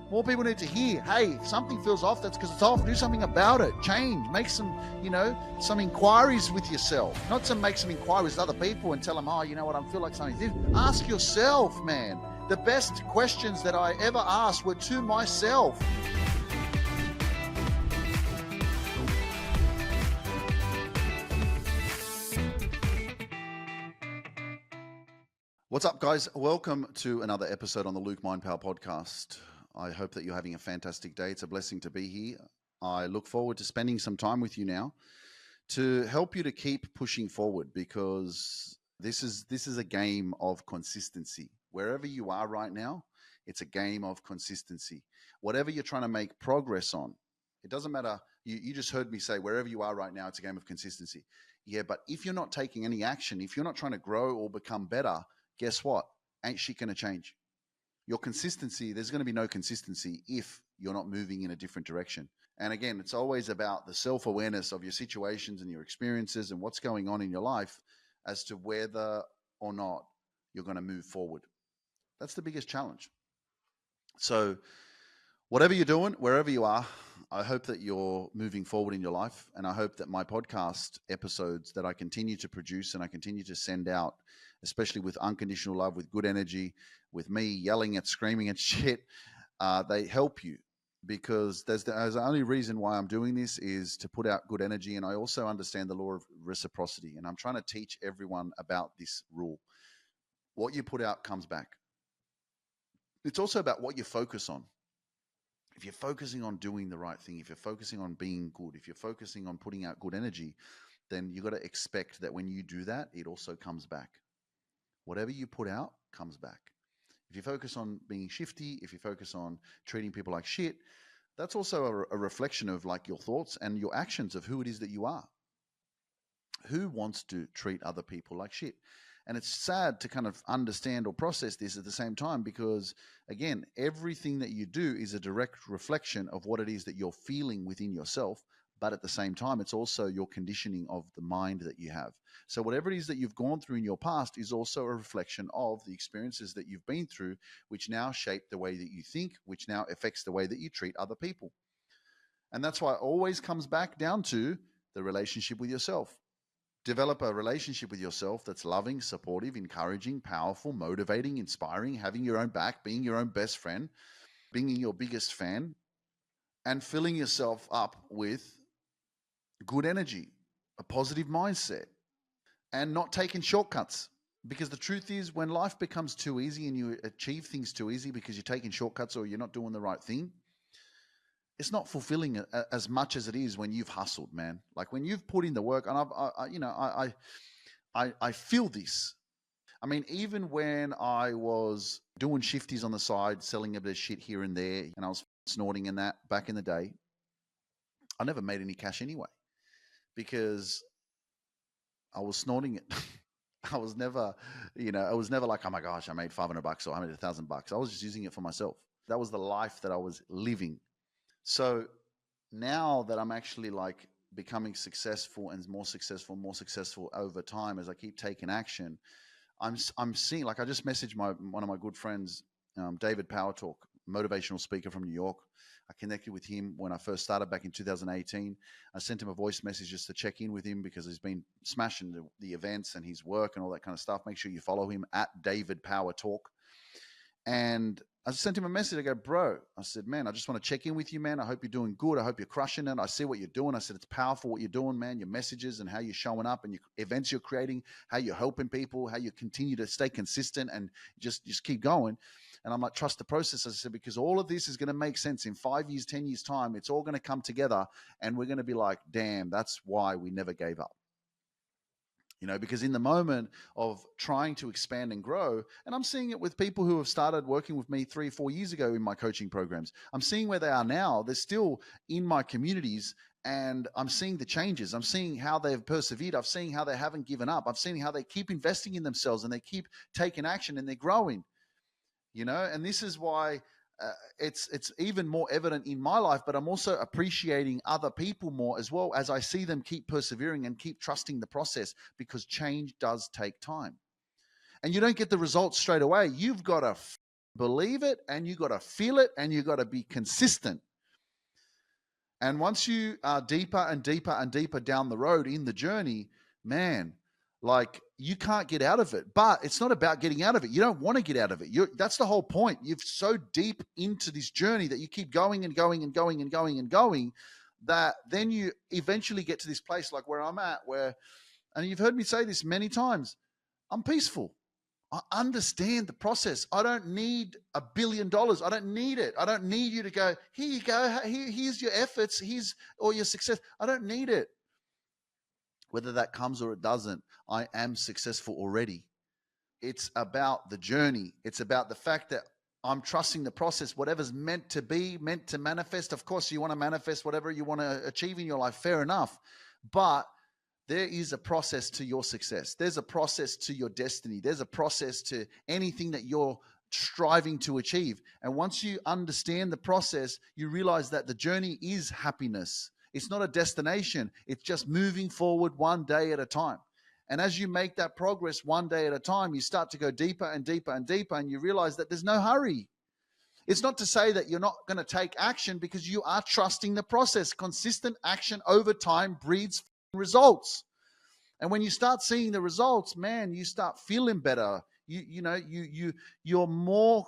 More people need to hear, hey, if something feels off, that's because it's off. Do something about it. Change. Make some, some inquiries with yourself. Not to make some inquiries with other people and tell them, oh, you know what, I feel like something's different. Ask yourself, man. The best questions that I ever asked were to myself. What's up, guys? Welcome to another episode on the Luke Mind Power podcast. I hope that you're having a fantastic day. It's a blessing to be here. I look forward to spending some time with you now to help you to keep pushing forward, because this is a game of consistency. Wherever you are right now, it's a game of consistency. Whatever you're trying to make progress on, it doesn't matter. You just heard me say wherever you are right now, it's a game of consistency. Yeah, but if you're not taking any action, if you're not trying to grow or become better, guess what? Ain't shit going to change. Your consistency, there's going to be no consistency if you're not moving in a different direction. And again, it's always about the self-awareness of your situations and your experiences and what's going on in your life as to whether or not you're going to move forward. That's the biggest challenge. So whatever you're doing, wherever you are, I hope that you're moving forward in your life. And I hope that my podcast episodes that I continue to produce and I continue to send out, especially with unconditional love, with good energy, with me yelling at, screaming at shit, they help you, because there's the only reason why I'm doing this is to put out good energy. And I also understand the law of reciprocity. And I'm trying to teach everyone about this rule. What you put out comes back. It's also about what you focus on. If you're focusing on doing the right thing, if you're focusing on being good, if you're focusing on putting out good energy, then you got to expect that when you do that, it also comes back. Whatever you put out comes back. If you focus on being shifty, if you focus on treating people like shit, that's also a reflection of like your thoughts and your actions of who it is that you are. Who wants to treat other people like shit? And it's sad to kind of understand or process this at the same time, because again, everything that you do is a direct reflection of what it is that you're feeling within yourself. But at the same time, it's also your conditioning of the mind that you have. So whatever it is that you've gone through in your past is also a reflection of the experiences that you've been through, which now shape the way that you think, which now affects the way that you treat other people. And that's why it always comes back down to the relationship with yourself. Develop a relationship with yourself that's loving, supportive, encouraging, powerful, motivating, inspiring, having your own back, being your own best friend, being your biggest fan, and filling yourself up with good energy, a positive mindset, and not taking shortcuts. Because the truth is, when life becomes too easy and you achieve things too easy because you're taking shortcuts or you're not doing the right thing, it's not fulfilling as much as it is when you've hustled, man. Like when you've put in the work, and I feel this. I mean, even when I was doing shifties on the side, selling a bit of shit here and there, and I was snorting in that back in the day, I never made any cash anyway, because I was snorting it. I was never like, oh my gosh, I made $500 or I made $1,000. I was just using it for myself. That was the life that I was living. So now that I'm actually like becoming successful and more successful over time as I keep taking action, I'm seeing, like I just messaged one of my good friends, David Power Talk, motivational speaker from New York. I connected with him when I first started back in 2018. I sent him a voice message just to check in with him because he's been smashing the events and his work and all that kind of stuff. Make sure you follow him at David Power Talk. And I sent him a message. I go, bro, I said, man, I just want to check in with you, man. I hope you're doing good. I hope you're crushing it. I see what you're doing. I said, it's powerful what you're doing, man. Your messages and how you're showing up and your events you're creating, how you're helping people, how you continue to stay consistent and just keep going. And I'm like, trust the process. I said, because all of this is going to make sense in 5 years, 10 years time. It's all going to come together and we're going to be like, damn, that's why we never gave up. Because in the moment of trying to expand and grow, and I'm seeing it with people who have started working with me 3 or 4 years ago in my coaching programs, I'm seeing where they are now. They're still in my communities and I'm seeing the changes. I'm seeing how they've persevered. I've seen how they haven't given up. I've seen how they keep investing in themselves and they keep taking action and they're growing, and this is why it's even more evident in my life, but I'm also appreciating other people more as well as I see them keep persevering and keep trusting the process, because change does take time. And you don't get the results straight away. You've got to believe it, and you got to feel it, and you got to be consistent. And once you are deeper and deeper and deeper down the road in the journey, man, like you can't get out of it. But it's not about getting out of it. You don't want to get out of it. That's the whole point. You're so deep into this journey that you keep going and going and going and going and going, that then you eventually get to this place like where I'm at, where, and you've heard me say this many times, I'm peaceful. I understand the process. I don't need $1 billion. I don't need it. I don't need you to go, here you go. Here's your efforts. Here's all your success. I don't need it. Whether that comes or it doesn't, I am successful already. It's about the journey. It's about the fact that I'm trusting the process. Whatever's meant to be, meant to manifest. Of course, you want to manifest whatever you want to achieve in your life. Fair enough. But there is a process to your success. There's a process to your destiny. There's a process to anything that you're striving to achieve. And once you understand the process, you realize that the journey is happiness. It's not a destination. It's just moving forward one day at a time. And as you make that progress one day at a time, you start to go deeper and deeper and deeper, and you realize that there's no hurry. It's not to say that you're not going to take action, because you are trusting the process. Consistent action over time breeds results. And when you start seeing the results, man, you start feeling better. You're more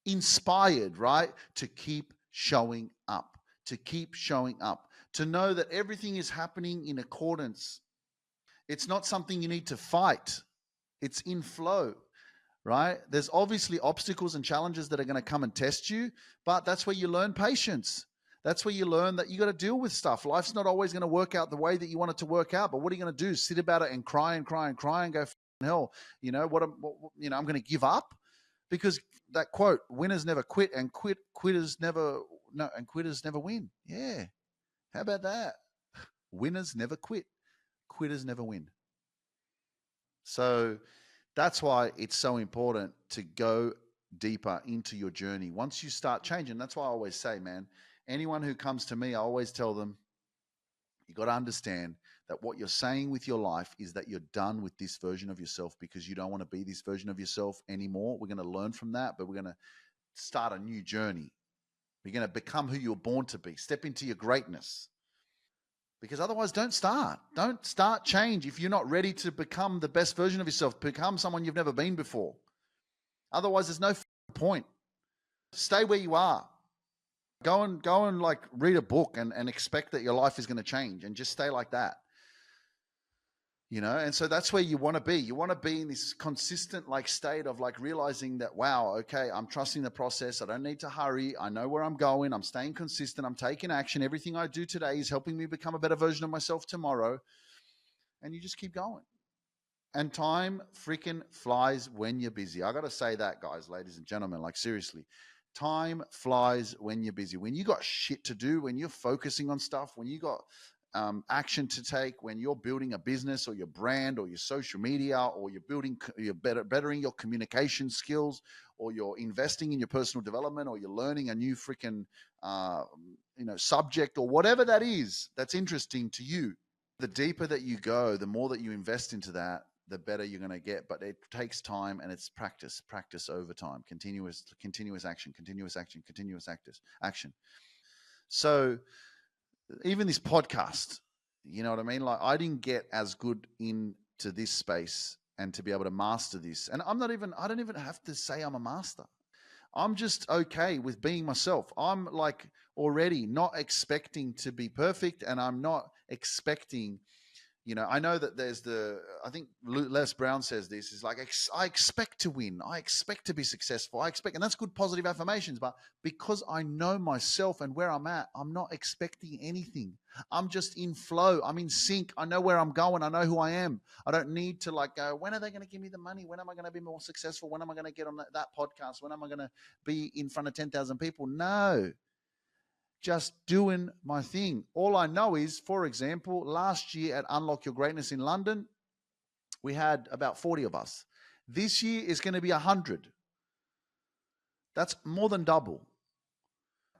inspired, right? To keep showing up, to know that everything is happening in accordance. It's not something you need to fight. It's in flow, right? There's obviously obstacles and challenges that are going to come and test you, but that's where you learn patience. That's where you learn that you got to deal with stuff. Life's not always going to work out the way that you want it to work out. But what are you going to do? Sit about it and cry and cry and cry and go, hell, I'm going to give up? Because that quote, winners never quit and quitters never win. Yeah. How about that? Winners never quit. Quitters never win. So that's why it's so important to go deeper into your journey. Once you start changing, that's why I always say, man, anyone who comes to me, I always tell them, you got to understand that what you're saying with your life is that you're done with this version of yourself, because you don't want to be this version of yourself anymore. We're going to learn from that, but we're going to start a new journey. You're going to become who you were born to be. Step into your greatness. Because otherwise, don't start. Don't start change if you're not ready to become the best version of yourself, become someone you've never been before. Otherwise, there's no point. Stay where you are. Go and like read a book and expect that your life is going to change, and just stay like that. And so that's where you want to be. You want to be in this consistent like state of like realizing that, wow, okay, I'm trusting the process. I don't need to hurry. I know where I'm going. I'm staying consistent. I'm taking action. Everything I do today is helping me become a better version of myself tomorrow. And you just keep going. And time freaking flies when you're busy. I got to say that, guys, ladies and gentlemen, like seriously, time flies when you're busy. When you got shit to do, when you're focusing on stuff, when you got action to take, when you're building a business or your brand or your social media, or you're bettering your communication skills, or you're investing in your personal development, or you're learning a new freaking subject, or whatever that is that's interesting to you. The deeper that you go, the more that you invest into that, the better you're going to get. But it takes time, and it's practice over time, continuous action. So even this podcast, you know what I mean? Like, I didn't get as good into this space and to be able to master this. And I don't even have to say I'm a master. I'm just okay with being myself. I'm like already not expecting to be perfect, and I'm not expecting, I know that I think Les Brown says this, is like, I expect to win. I expect to be successful. And that's good positive affirmations. But because I know myself and where I'm at, I'm not expecting anything. I'm just in flow. I'm in sync. I know where I'm going. I know who I am. I don't need to like go, when are they going to give me the money? When am I going to be more successful? When am I going to get on that podcast? When am I going to be in front of 10,000 people? No. Just doing my thing. All I know is, for example, last year at Unlock Your Greatness in London, we had about 40 of us. This year is going to be 100. That's more than double.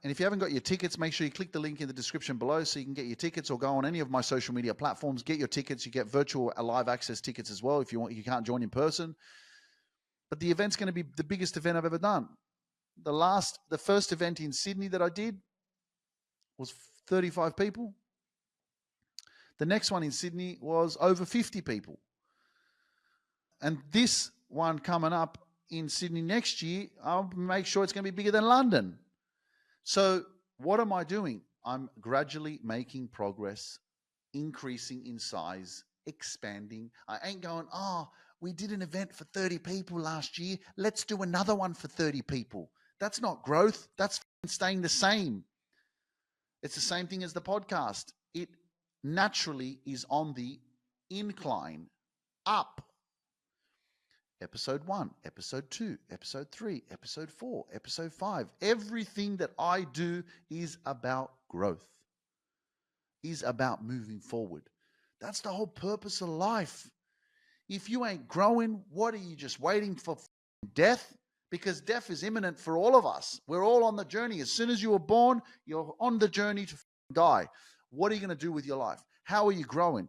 And if you haven't got your tickets, make sure you click the link in the description below so you can get your tickets, or go on any of my social media platforms, get your tickets. You get virtual live access tickets as well if you can't join in person. but the event's going to be the biggest event I've ever done. The first event in Sydney that I did was 35 people. The next one in Sydney was over 50 people. And this one coming up in Sydney next year, I'll make sure it's going to be bigger than London. So what am I doing? I'm gradually making progress, increasing in size, expanding. I ain't going, we did an event for 30 people last year. Let's do another one for 30 people. That's not growth. That's staying the same. It's the same thing as the podcast. It naturally is on the incline up. Episode 1, episode 2, episode 3, episode 4, episode 5. Everything that I do is about growth, is about moving forward. That's the whole purpose of life. If you ain't growing, what are you, just waiting for death? Because death is imminent for all of us. We're all on the journey. As soon as you were born, you're on the journey to die. What are you going to do with your life? How are you growing?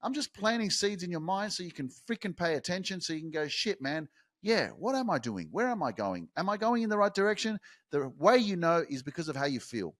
I'm just planting seeds in your mind so you can freaking pay attention, so you can go, shit, man, yeah, what am I doing? Where am I going? Am I going in the right direction? The way you know is because of how you feel.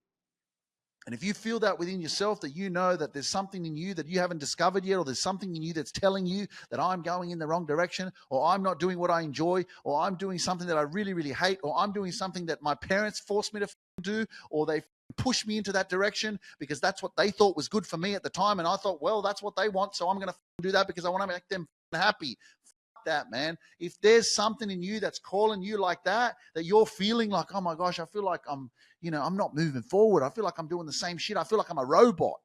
And if you feel that within yourself, that you know that there's something in you that you haven't discovered yet, or there's something in you that's telling you that I'm going in the wrong direction, or I'm not doing what I enjoy, or I'm doing something that I really, really hate, or I'm doing something that my parents forced me to do, or they push me into that direction because that's what they thought was good for me at the time, and I thought, well, that's what they want, so I'm going to do that because I want to make them happy. Fuck that, man. If there's something in you that's calling you like that you're feeling like, oh my gosh, I feel like I'm not moving forward. I feel like I'm doing the same shit. I feel like I'm a robot.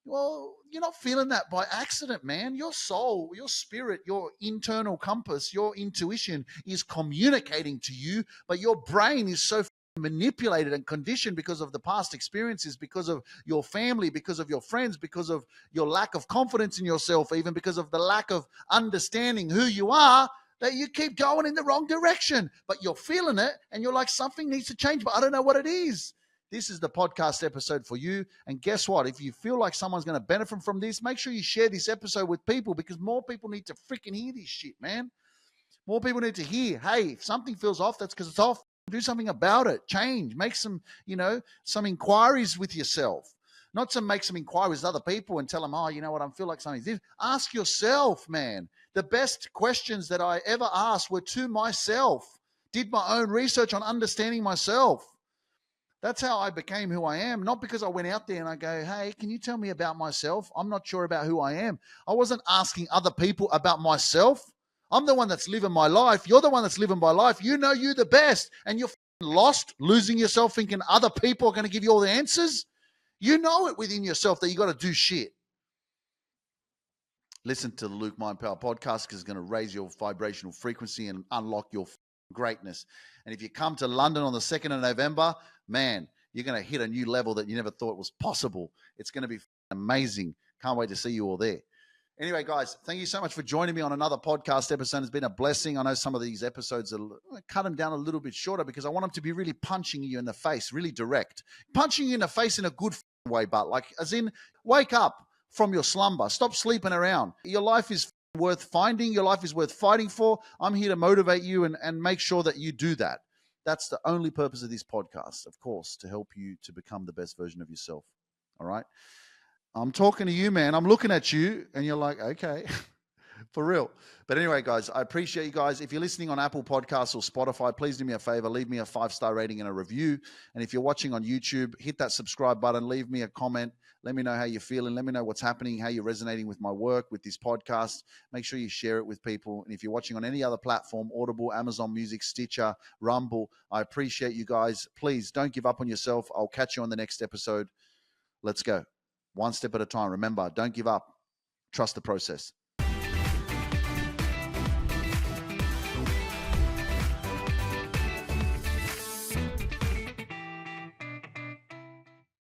Well, you're not feeling that by accident, man. Your soul, your spirit, your internal compass, your intuition is communicating to you, but your brain is so manipulated and conditioned because of the past experiences, because of your family, because of your friends, because of your lack of confidence in yourself, even because of the lack of understanding who you are, that you keep going in the wrong direction. But you're feeling it and you're like, something needs to change, but I don't know what it is. This is the podcast episode for you. And guess what? If you feel like someone's going to benefit from this, make sure you share this episode with people, because more people need to freaking hear this shit, man. More people need to hear, hey, if something feels off, that's because it's off. Do something about it. Change. Make some, some inquiries with yourself. Not to make some inquiries with other people and tell them, oh, you know what, I feel like something's different. Ask yourself, man. The best questions that I ever asked were to myself. Did my own research on understanding myself. That's how I became who I am. Not because I went out there and I go, hey, can you tell me about myself? I'm not sure about who I am. I wasn't asking other people about myself. I'm the one that's living my life. You're the one that's living my life. You know you the best, and you're lost, losing yourself, thinking other people are going to give you all the answers. You know it within yourself that you got to do shit. Listen to the Luke Mind Power podcast, because it's going to raise your vibrational frequency and unlock your greatness. And if you come to London on the 2nd of November, man, you're going to hit a new level that you never thought was possible. It's going to be amazing. Can't wait to see you all there. Anyway, guys, thank you so much for joining me on another podcast episode. It's been a blessing. I know some of these episodes I cut them down a little bit shorter because I want them to be really punching you in the face, really direct. Punching you in the face in a good way, but like as in, wake up from your slumber. Stop sleeping around. Your life is worth finding. Your life is worth fighting for. I'm here to motivate you and make sure that you do that. That's the only purpose of this podcast, of course, to help you to become the best version of yourself. All right? I'm talking to you, man. I'm looking at you, and you're like, okay, for real. But anyway, guys, I appreciate you guys. If you're listening on Apple Podcasts or Spotify, please do me a favor. Leave me a 5-star rating and a review. And if you're watching on YouTube, hit that subscribe button. Leave me a comment. Let me know how you're feeling. Let me know what's happening, how you're resonating with my work, with this podcast. Make sure you share it with people. And if you're watching on any other platform, Audible, Amazon Music, Stitcher, Rumble, I appreciate you guys. Please don't give up on yourself. I'll catch you on the next episode. Let's go. One step at a time. Remember, don't give up. Trust the process.